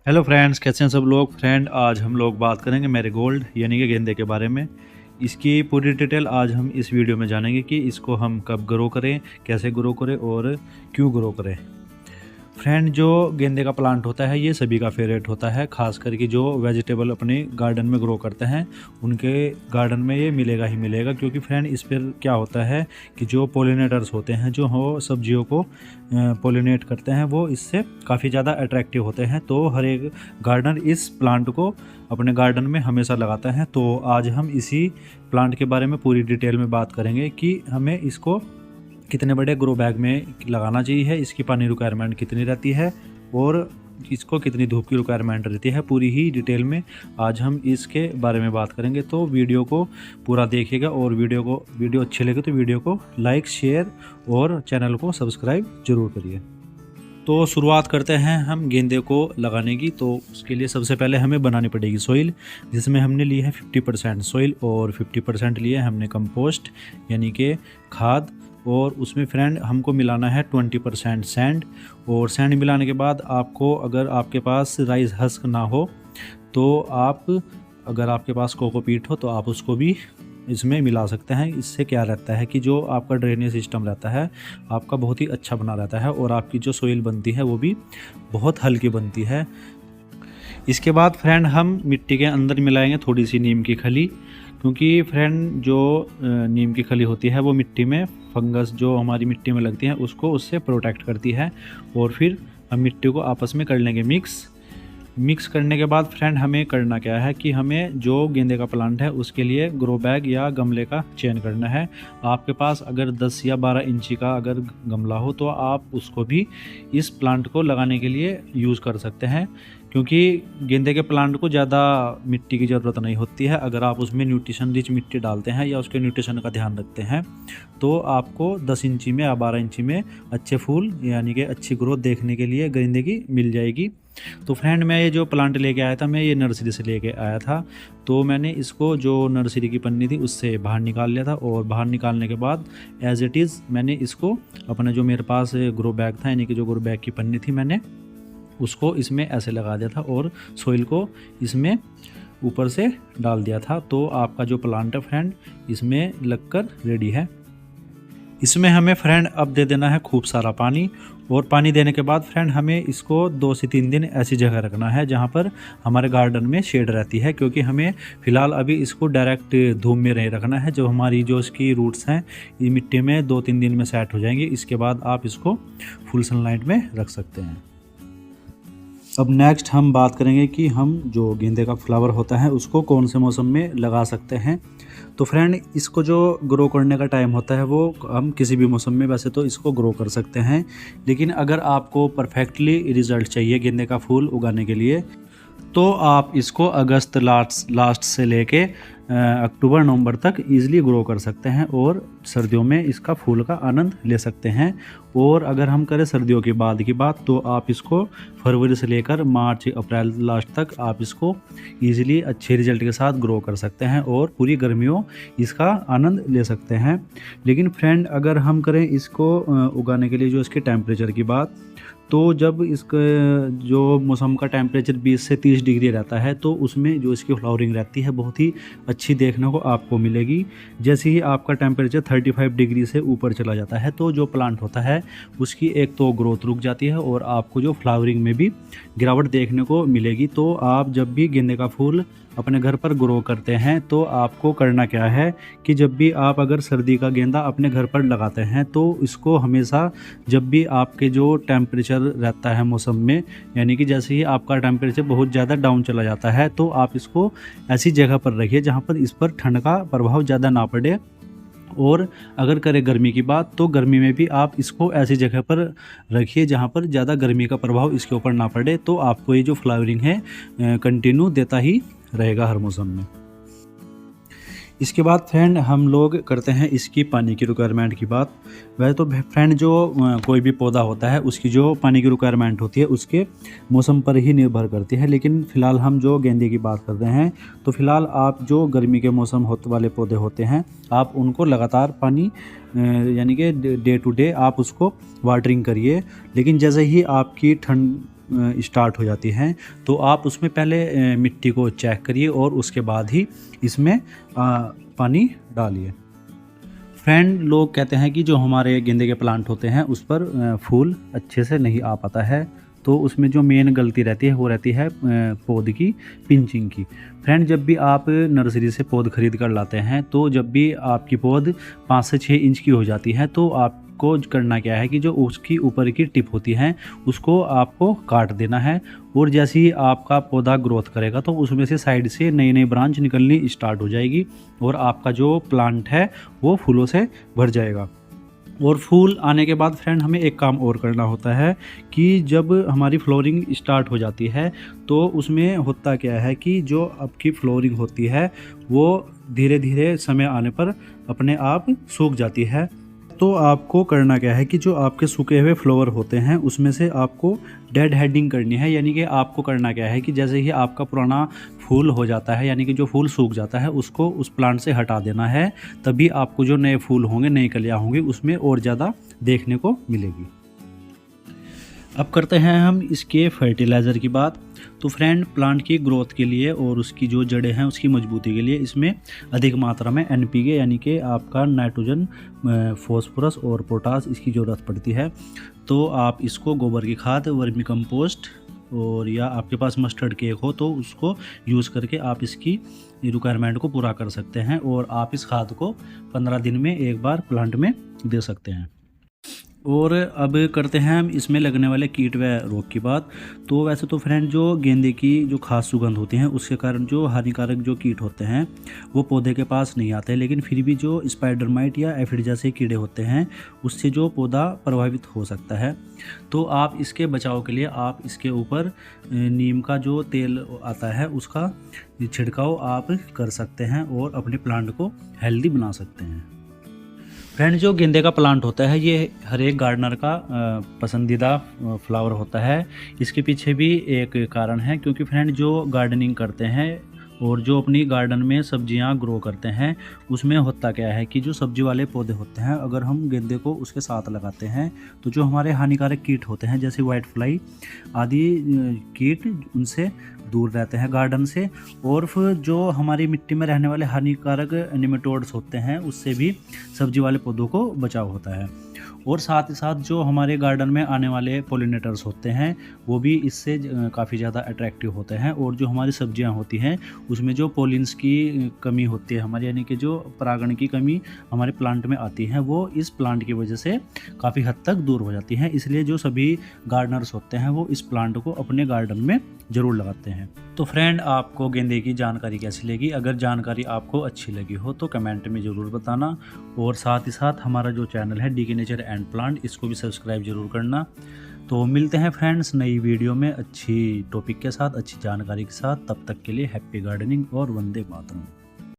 Hello friends, कैसे हैं सब लोग। आज हम लोग बात करेंगे मैरीगोल्ड यानी कि गेंदे के बारे में। इसकी पूरी डिटेल आज हम इस वीडियो में जानेंगे कि इसको हम कब ग्रो करें, कैसे ग्रो करें और क्यों ग्रो करें। फ्रेंड, जो गेंदे का प्लांट होता है ये सभी का फेवरेट होता है, खास करके जो वेजिटेबल अपने गार्डन में ग्रो करते हैं उनके गार्डन में ये मिलेगा ही मिलेगा। क्योंकि फ्रेंड, इस पर क्या होता है कि जो पोलिनेटर्स होते हैं, जो हो सब्जियों को पोलिनेट करते हैं, वो इससे काफ़ी ज़्यादा अट्रैक्टिव होते हैं। तो हर एक गार्डनर इस प्लांट को अपने गार्डन में हमेशा लगाता है। तो आज हम इसी प्लांट के बारे में पूरी डिटेल में बात करेंगे कि हमें इसको कितने बड़े ग्रो बैग में लगाना चाहिए, इसकी पानी रिक्वायरमेंट कितनी रहती है और इसको कितनी धूप की रिक्वायरमेंट रहती है। पूरी ही डिटेल में आज हम इसके बारे में बात करेंगे। तो वीडियो को पूरा देखिएगा और वीडियो अच्छी लगे तो वीडियो को लाइक, शेयर और चैनल को सब्सक्राइब जरूर करिए। तो शुरुआत करते हैं हम गेंदे को लगाने की। तो उसके लिए सबसे पहले हमें बनानी पड़ेगी सॉइल, जिसमें हमने ली है 50% सॉइल और 50% लिए हमने कंपोस्ट यानी कि खाद। और उसमें फ्रेंड हमको मिलाना है 20% सैंड। और सैंड मिलाने के बाद आपको, अगर आपके पास राइस हस्क ना हो तो अगर आपके पास कोकोपीट हो तो आप उसको भी इसमें मिला सकते हैं। इससे क्या रहता है कि जो आपका ड्रेनेज सिस्टम रहता है आपका बहुत ही अच्छा बना रहता है और आपकी जो सॉइल बनती है वो भी बहुत हल्की बनती है। इसके बाद फ्रेंड हम मिट्टी के अंदर मिलाएंगे थोड़ी सी नीम की खली, क्योंकि फ्रेंड जो नीम की खली होती है वो मिट्टी में फंगस जो हमारी मिट्टी में लगती है उसको उससे प्रोटेक्ट करती है। और फिर हम मिट्टी को आपस में कर लेंगे मिक्स करने के बाद फ्रेंड हमें करना क्या है कि हमें जो गेंदे का प्लांट है उसके लिए ग्रो बैग या गमले का चयन करना है। आपके पास अगर 10 या 12 इंची का अगर गमला हो तो आप उसको भी इस प्लांट को लगाने के लिए यूज़ कर सकते हैं, क्योंकि गेंदे के प्लांट को ज़्यादा मिट्टी की ज़रूरत नहीं होती है। अगर आप उसमें न्यूट्रिशन रिच मिट्टी डालते हैं या उसके न्यूट्रिशन का ध्यान रखते हैं तो आपको 10 इंची में या 12 इंची में अच्छे फूल यानी कि अच्छी ग्रोथ देखने के लिए गेंदे की मिल जाएगी। तो फ्रेंड, मैं ये जो प्लांट लेके आया था मैं ये नर्सरी से लेके आया था। तो मैंने इसको जो नर्सरी की पन्नी थी उससे बाहर निकाल लिया था और बाहर निकालने के बाद एज इट इज़ मैंने इसको अपना जो मेरे पास ग्रो बैग था यानी कि जो ग्रो बैग की पन्नी थी मैंने उसको इसमें ऐसे लगा दिया था और सॉइल को इसमें ऊपर से डाल दिया था। तो आपका जो प्लांट है फ्रेंड इसमें लगकर रेडी है। इसमें हमें फ्रेंड अब दे देना है खूब सारा पानी। और पानी देने के बाद फ्रेंड हमें इसको 2 से 3 दिन ऐसी जगह रखना है जहाँ पर हमारे गार्डन में शेड रहती है, क्योंकि हमें फ़िलहाल अभी इसको डायरेक्ट धूप में नहीं रखना है। जो हमारी जो इसकी रूट्स हैं ये मिट्टी में 2-3 दिन में सेट हो जाएंगी। इसके बाद आप इसको फुल सनलाइट में रख सकते हैं। अब नेक्स्ट हम बात करेंगे कि हम जो गेंदे का फ्लावर होता है उसको कौन से मौसम में लगा सकते हैं। तो फ्रेंड, इसको जो ग्रो करने का टाइम होता है वो हम किसी भी मौसम में वैसे तो इसको ग्रो कर सकते हैं, लेकिन अगर आपको परफेक्टली रिजल्ट चाहिए गेंदे का फूल उगाने के लिए तो आप इसको अगस्त लास्ट से लेके अक्टूबर नवंबर तक ईज़िली ग्रो कर सकते हैं और सर्दियों में इसका फूल का आनंद ले सकते हैं। और अगर हम करें सर्दियों के बाद की बात तो आप इसको फरवरी से लेकर मार्च अप्रैल लास्ट तक आप इसको ईज़िली अच्छे रिजल्ट के साथ ग्रो कर सकते हैं और पूरी गर्मियों इसका आनंद ले सकते हैं। लेकिन फ्रेंड, अगर हम करें इसको उगाने के लिए जो इसके टेम्परेचर की बात, तो जब इसका जो मौसम का टेम्परेचर 20 से 30 डिग्री रहता है तो उसमें जो इसकी फ्लावरिंग रहती है बहुत ही अच्छी देखने को आपको मिलेगी। जैसे ही आपका टेम्परेचर 35 डिग्री से ऊपर चला जाता है तो जो प्लांट होता है उसकी एक तो ग्रोथ रुक जाती है और आपको जो फ्लावरिंग में भी गिरावट देखने को मिलेगी। तो आप जब भी गेंदे का फूल अपने घर पर ग्रो करते हैं तो आपको करना क्या है कि जब भी आप अगर सर्दी का गेंदा अपने घर पर लगाते हैं तो इसको हमेशा जब भी आपके जो टेम्परेचर रहता है मौसम में, यानी कि जैसे ही आपका टेम्परेचर बहुत ज़्यादा डाउन चला जाता है तो आप इसको ऐसी जगह पर रखिए जहाँ पर इस पर ठंड का प्रभाव ज़्यादा ना पड़े। और अगर करें गर्मी की बात तो गर्मी में भी आप इसको ऐसी जगह पर रखिए जहाँ पर ज़्यादा गर्मी का प्रभाव इसके ऊपर ना पड़े। तो आपको ये जो फ्लावरिंग है कंटिन्यू देता ही रहेगा हर मौसम में। इसके बाद फ्रेंड हम लोग करते हैं इसकी पानी की रिक्वायरमेंट की बात। वैसे तो फ्रेंड जो कोई भी पौधा होता है उसकी जो पानी की रिक्वायरमेंट होती है उसके मौसम पर ही निर्भर करती है, लेकिन फ़िलहाल हम जो गेंदे की बात कर रहे हैं तो फ़िलहाल आप जो गर्मी के मौसम होने वाले पौधे होते हैं आप उनको लगातार पानी यानी कि डे टू डे आप उसको वाटरिंग करिए। लेकिन जैसे ही आपकी स्टार्ट हो जाती हैं तो आप उसमें पहले मिट्टी को चेक करिए और उसके बाद ही इसमें पानी डालिए। फ्रेंड, लोग कहते हैं कि जो हमारे गेंदे के प्लांट होते हैं उस पर फूल अच्छे से नहीं आ पाता है, तो उसमें जो मेन गलती रहती है वो रहती है पौध की पिंचिंग की। फ्रेंड, जब भी आप नर्सरी से पौध खरीद कर लाते हैं तो जब भी आपकी पौध 5 से 6 इंच की हो जाती है तो आपको करना क्या है कि जो उसकी ऊपर की टिप होती है उसको आपको काट देना है, और जैसे ही आपका पौधा ग्रोथ करेगा तो उसमें से साइड से नई नई ब्रांच निकलनी स्टार्ट हो जाएगी और आपका जो प्लांट है वो फूलों से भर जाएगा। और फूल आने के बाद फ्रेंड हमें एक काम और करना होता है कि जब हमारी फ्लोरिंग स्टार्ट हो जाती है तो उसमें होता क्या है कि जो आपकी फ्लोरिंग होती है वो धीरे धीरे समय आने पर अपने आप सूख जाती है। तो आपको करना क्या है कि जो आपके सूखे हुए फ्लावर होते हैं उसमें से आपको डेड हेडिंग करनी है, यानी कि आपको करना क्या है कि जैसे ही आपका पुराना फूल हो जाता है, यानी कि जो फूल सूख जाता है उसको उस प्लांट से हटा देना है, तभी आपको जो नए फूल होंगे, नई कलियाँ होंगी उसमें और ज़्यादा देखने को मिलेगी। अब करते हैं हम इसके फर्टिलाइज़र की बात। तो फ्रेंड, प्लांट की ग्रोथ के लिए और उसकी जो जड़ें हैं उसकी मजबूती के लिए इसमें अधिक मात्रा में NPK यानी कि आपका नाइट्रोजन, फॉस्फोरस और पोटास इसकी ज़रूरत पड़ती है। तो आप इसको गोबर की खाद, वर्मी कंपोस्ट और या आपके पास मस्टर्ड केक हो तो उसको यूज़ करके आप इसकी रिक्वायरमेंट को पूरा कर सकते हैं, और आप इस खाद को 15 दिन में एक बार प्लांट में दे सकते हैं। और अब करते हैं हम इसमें लगने वाले कीट व रोग की बात। तो वैसे तो फ्रेंड, जो गेंदे की जो खास सुगंध होती है उसके कारण जो हानिकारक जो कीट होते हैं वो पौधे के पास नहीं आते, लेकिन फिर भी जो स्पाइडर माइट या एफिड जैसे कीड़े होते हैं उससे जो पौधा प्रभावित हो सकता है। तो आप इसके बचाव के लिए आप इसके ऊपर नीम का जो तेल आता है उसका छिड़काव आप कर सकते हैं और अपने प्लांट को हेल्दी बना सकते हैं। फ्रेंड, जो गेंदे का प्लांट होता है ये हर एक गार्डनर का पसंदीदा फ्लावर होता है। इसके पीछे भी एक कारण है, क्योंकि फ्रेंड जो गार्डनिंग करते हैं और जो अपनी गार्डन में सब्जियां ग्रो करते हैं उसमें होता क्या है कि जो सब्जी वाले पौधे होते हैं अगर हम गेंदे को उसके साथ लगाते हैं तो जो हमारे हानिकारक कीट होते हैं जैसे वाइट फ्लाई आदि कीट उनसे दूर रहते हैं गार्डन से, और फिर जो हमारी मिट्टी में रहने वाले हानिकारक निमेटोड्स होते हैं उससे भी सब्जी वाले पौधों को बचाव होता है। और साथ ही साथ जो हमारे गार्डन में आने वाले पोलिनेटर्स होते हैं वो भी इससे काफ़ी ज़्यादा अट्रैक्टिव होते हैं, और जो हमारी सब्जियां होती हैं उसमें जो पोलिन्स की कमी होती है हमारी, यानी कि जो परागण की कमी हमारे प्लांट में आती है वो इस प्लांट की वजह से काफ़ी हद तक दूर हो जाती है। इसलिए जो सभी गार्डनर्स होते हैं वो इस प्लांट को अपने गार्डन में ज़रूर लगाते हैं। तो फ्रेंड, आपको गेंदे की जानकारी कैसी लगी? अगर जानकारी आपको अच्छी लगी हो तो कमेंट में ज़रूर बताना, और साथ ही साथ हमारा जो चैनल है DK नेचर एंड प्लांट इसको भी सब्सक्राइब ज़रूर करना। तो मिलते हैं फ्रेंड्स नई वीडियो में अच्छी टॉपिक के साथ, अच्छी जानकारी के साथ। तब तक के लिए हैप्पी गार्डनिंग और वंदे मातरम।